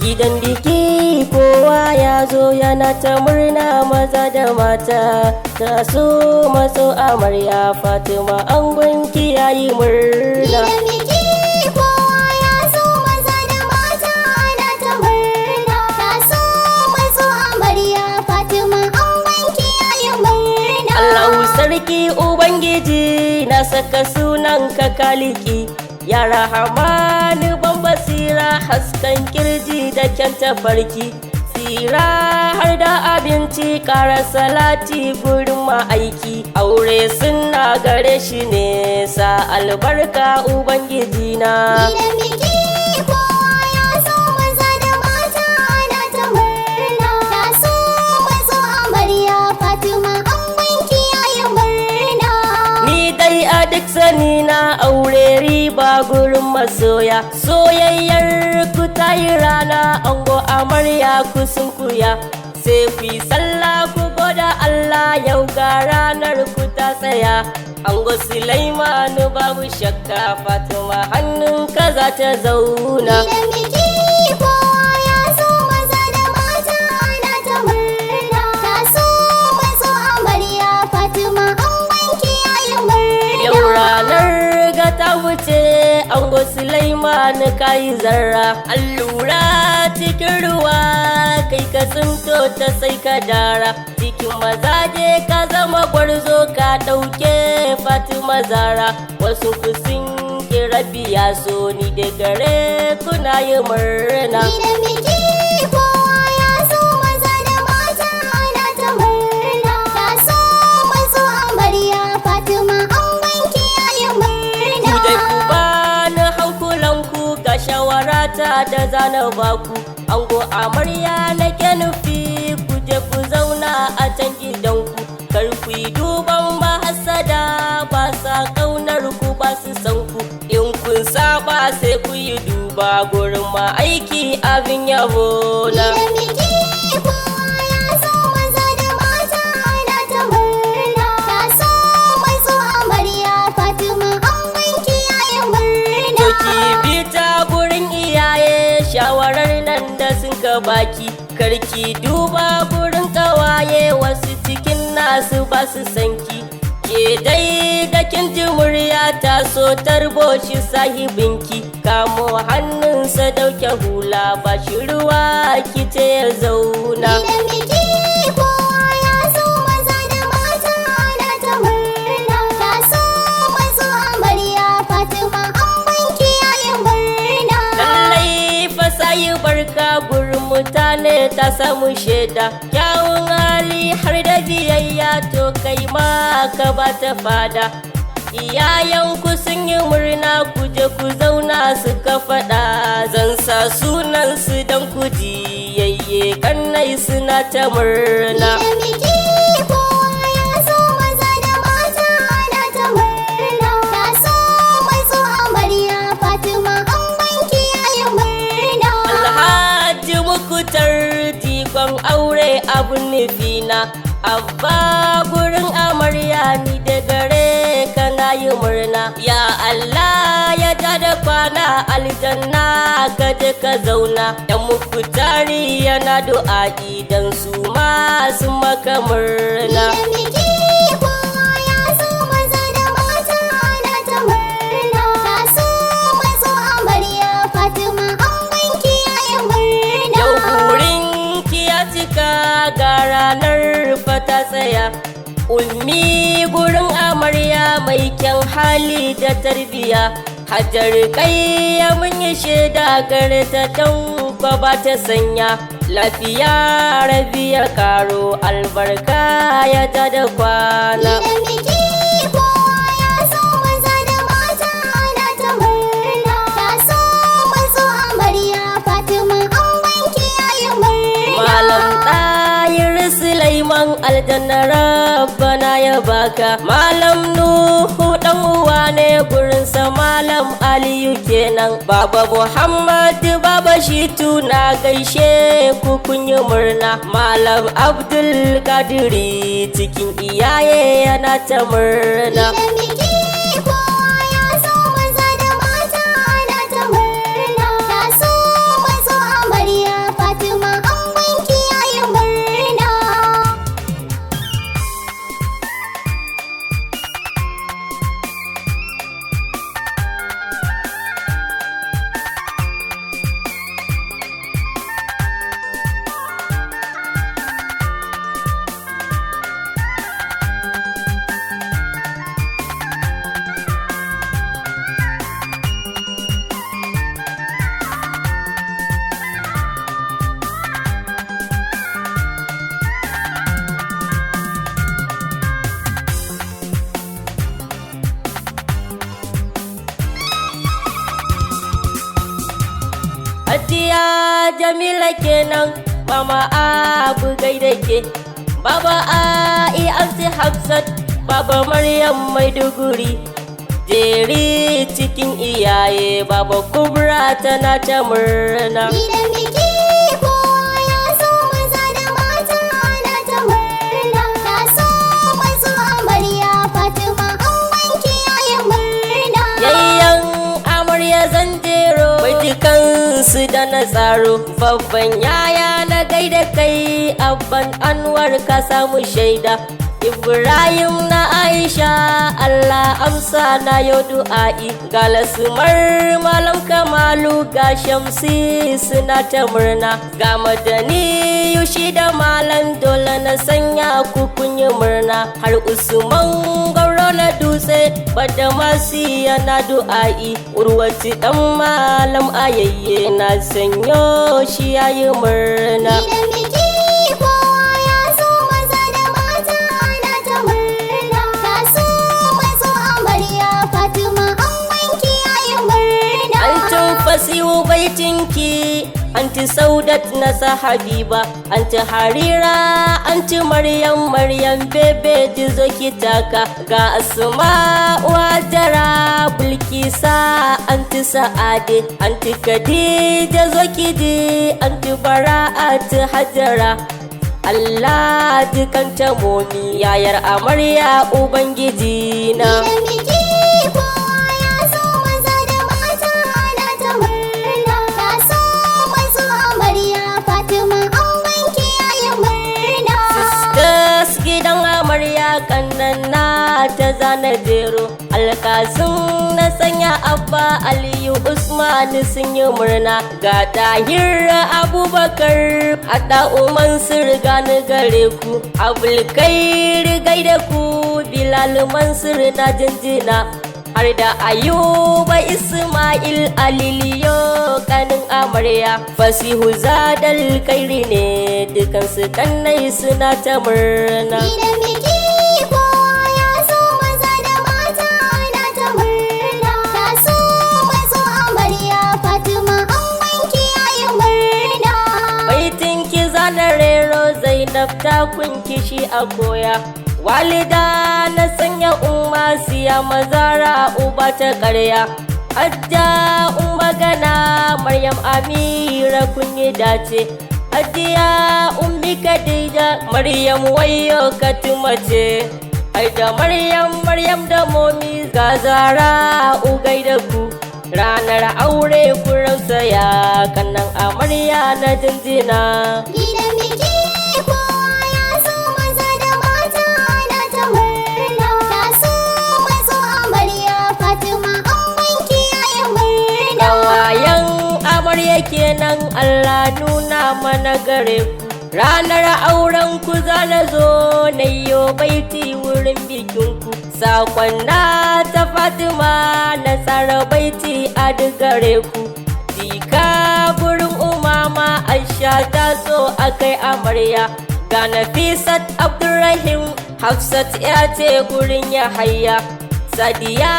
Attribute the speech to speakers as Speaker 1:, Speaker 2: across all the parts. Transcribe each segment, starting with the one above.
Speaker 1: Gidan biki kowa ya zo yana ta murna, maza da mata ta so maso amarya Fatima angonki yayi murna.
Speaker 2: Gidan biki kowa ya zo maza da mata ana ta murna, ta so maso amarya Fatima angonki yayi murna.
Speaker 1: Allahu sarki ubangiji na saka sunan ka kaliki, ya rahamani ban basira hasken kirji da kyan tafarki, tsira har da abinci kara salati gurin ma'aiki, aure suna gare shi ne sa albarka ubangiji na.
Speaker 2: Gidan biki kowa ya zo maza da mata ana ta murna, ta so maso amarya Fatima angonki yayi murna.
Speaker 1: Ni dai a duk sani na aure riba gurin masoya, soyayyar ku ta yi rana ango amarya ku sunkuya, sai ku yi sallah ku goda Allah yau ga ranar ku ta tsaya. Ango Sulaimanu babu shakka Fatima hannunka za ta zauna.
Speaker 2: Gidan biki kowa ya zo maza da mata ana ta murna, ta so maso amarya Fatima angonki yayi murna.
Speaker 1: Yau ranar ga ta wuce ango Sulaimanu kayi zarra, allura cikin ruwa kai ka tsinto ta sai ka dara, cikin mazaje ka zama gwarzo ka ɗauke Fatima Zara, wasu ku sun kira biya so ni da gare kuna yi murna.
Speaker 2: Gidan biki kowa ya zo maza da mata ana ta murna, ta so maso amarya Fatima angonki yayi murna.
Speaker 1: Ku dai ku bani hankulanku ga shawarata da zana baku, ango amarya nake nufi ku je ku zauna a can gidanku, kar ku yi duban mahasada ba sa ƙaunar ku ba su san ku, in kun saba sai ku yi duba gurin ma'aiki abin yabo na.
Speaker 2: Gidan biki kowa ya zo maza da mata ana ta murna, ta so maso amarya Fatima angonki yayi murna.
Speaker 1: To ki bi ta gurin iyaye shawarar nan da sun ka baki, karki duba gurin kawaye wasu cikin nasu ba su sanki, ke dai da kin ji murya ta so tarbo shi sahibinki, kamo hannunsa dauke hula ba shi ruwa ki ce ya zauna.
Speaker 2: Gidan biki kowa ya zo maza da mata ana ta murna, ta so maso amarya Fatima angonki yayi murna.
Speaker 1: Lallai fa sayi barka gurin mutane ta samu shaida, kyawun hali har da biyayya to kai ma ka ba ta fada, iyayenku sun yi murna ku je ku zauna suka faɗa, zan sa sunansu don ku ji yayye kannai suna ta murna.
Speaker 2: Gidan biki kowa ya zo maza da mata ana ta murna, ta so maso amarya Fatima angonki yayi murna.
Speaker 1: Alhaji Mukutar jikon aure abun nufina, abba gurin amarya ni da gare kana yi murna, ya Allah ya da kwana aljanna ka je ka zauna, dan Mukutari yana du'a'i dan su ma su maka murna.
Speaker 2: Gidan biki kowa ya zo maza da mata ana ta murna, ta so maso amarya Fatima angonki yayi murna.
Speaker 1: Yau burin ki ya cika ga ranar fata tsaya, ummi gurin amarya mai kyan hali da tarbiya, hajar kai ya mun yi shaida gare ta kwa ba ta sanya, lafiya rabiya karo albarka ya da kwana.
Speaker 2: Gidan biki kowa ya zo maza da mata ana ta murna, ta so maso amarya Fatima angonki yayi murna.
Speaker 1: Malam Tahir Sulaiman aljanna rabbana ya baka, Malam Nuhu dan uwa ne gurinsa Malam Aliyu kenan, Baba Muhammad Baba Shitu na gaishe ku kun yi murna, Malam Abdul Kadiri cikin iyaye yana ta murna.
Speaker 2: Gidan biki kowa ya zo maza da mata ana ta murna, ta so maso amarya
Speaker 1: Jamila kenan mama Abu gaida ke, baba Ai Anti Hafsat, baba Maryam Maiduguri, jeri cikin iyaye baba Kubra tana ta murna.
Speaker 2: Gidan biki kowa ya zo maza da mata ana ta murna. Ta so mazo amarya Fatima an wanke yayin murna.
Speaker 1: Yayyan amarya zan jero baitukansu da na tsaro, babban yaya na gaida kai abban Anwar ka samu shaida, Ibrahim na Aisha Allah amsa na yau du'a'i, ga lasumar Malam Kamalu ga Shamsi suna ta murna, ga Madani Yushi da Malam dole na sanya ku kun yi murna, har Usman Gauro na dutse bada masu yana du'a'i, Urwati dan Malam Ayayye na sanyo shi yayi murna.
Speaker 2: Gidan biki kowa ya zo maza da mata ana ta murna. Ta so mazo amarya Fatima an wanke yayin murna.
Speaker 1: Antin Fasihu baitinki, Anti Saudat na sa Habiba, Anti Harira, Anti Maryam bebe jizo ki taka, ga Asma'u Hajara Bilkisa, Anti Sa'ade, Anti Khadija zo ki ji, Anti Bara'at Hajara, Allah jikanta momi yayar amarya ubangiji na.
Speaker 2: Gidan biki kowa ya zo maza da mata ana ta murna. Ta so mazo amarya Fatima an wanke yayin murna.
Speaker 1: Sisters gidan amarya kannan na ta zana jero, Alkasun na sanya Abba Aliyu Usman sun yi murna, ga Tahir Abubakar Ada'u Mansur gani gare ku, Abulkair gaida ku, Bilal Mansur na jinjina, har da Ayuba Ismail Aliliyo kanin amarya, Fasihu Zadal Kairi ne dukansu kannai suna ta murna.
Speaker 2: Gidan biki kowa ya zo maza da mata ana ta murna. Ta so mazo amarya Fatima an wanke yayin murna.
Speaker 1: Baitin ki zana rero Zainab ta kunki shi a koya, walida na sanya umma siya mazara uba ta karya, Hajja magana Maryam Amira kun yi dace, Hajiya Ummi Khadija Maryam wayo katumace, ai da Maryam da momi ga Zara ugai da ku, ranar aure ku rausaya kannan amarya na jinjina.
Speaker 2: Gidan biki kowa ya zo maza da mata ana ta murna. Ta so mazo amarya Fatima an wanke yayin murna.
Speaker 1: Kawayan amarya kenan Allah nuna mana gare ku, ranar auren ku zana zo na yo baiti wurin bikin ku, sakon na ta Fatima na tsara baiti a duk gare ku, dika gurin umama Aisha ta so akai amarya, ga Nafisat Abdurrahim Hafsat ya ce gurin Yahaya, Sadiya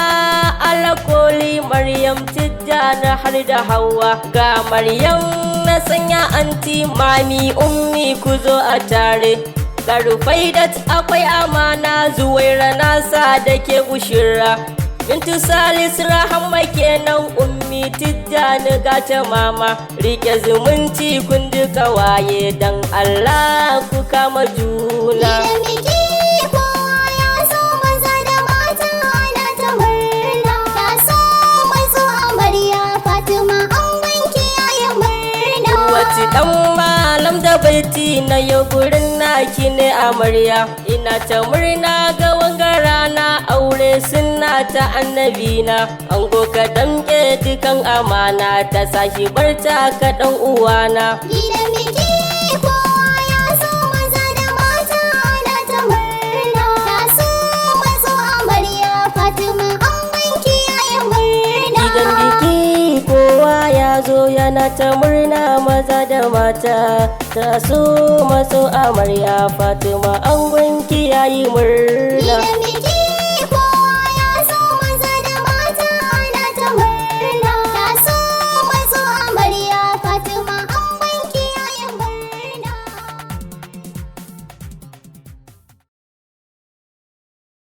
Speaker 1: Alakoli Maryam Tijjana har da Hauwa, ga Maryam na sanya anti mami ummi ku zo a tare, ga Rufaidat akwai amana Zuwaira nasa da ke Bushira, Bintu Salis Rahama kenan ummi Tijjani ga ta mama, rike zumunci kun duka waye dan Allah ku kama juna.
Speaker 2: Gidan biki kowa ya zo maza da mata ana ta murna. Ta so mazo amarya Fatima an wanke yayin murna.
Speaker 1: Wace dan malam da baiti na yau gurin naki ne amarya, ina ta murna ga wanga rana aure sunna ta annabina, ango ka damke dukan amana ta sashi barta ka dan uwana.
Speaker 2: Gidan biki kowa ya zo maza da mata ana ta murna. Ta so mazo amarya Fatima an wanke yayin murna.
Speaker 1: Gidan biki kowa ya zo yana ta murna maza da mata, ta so maso amarya Fatima an gwanki yayi murna.
Speaker 2: Gidan biki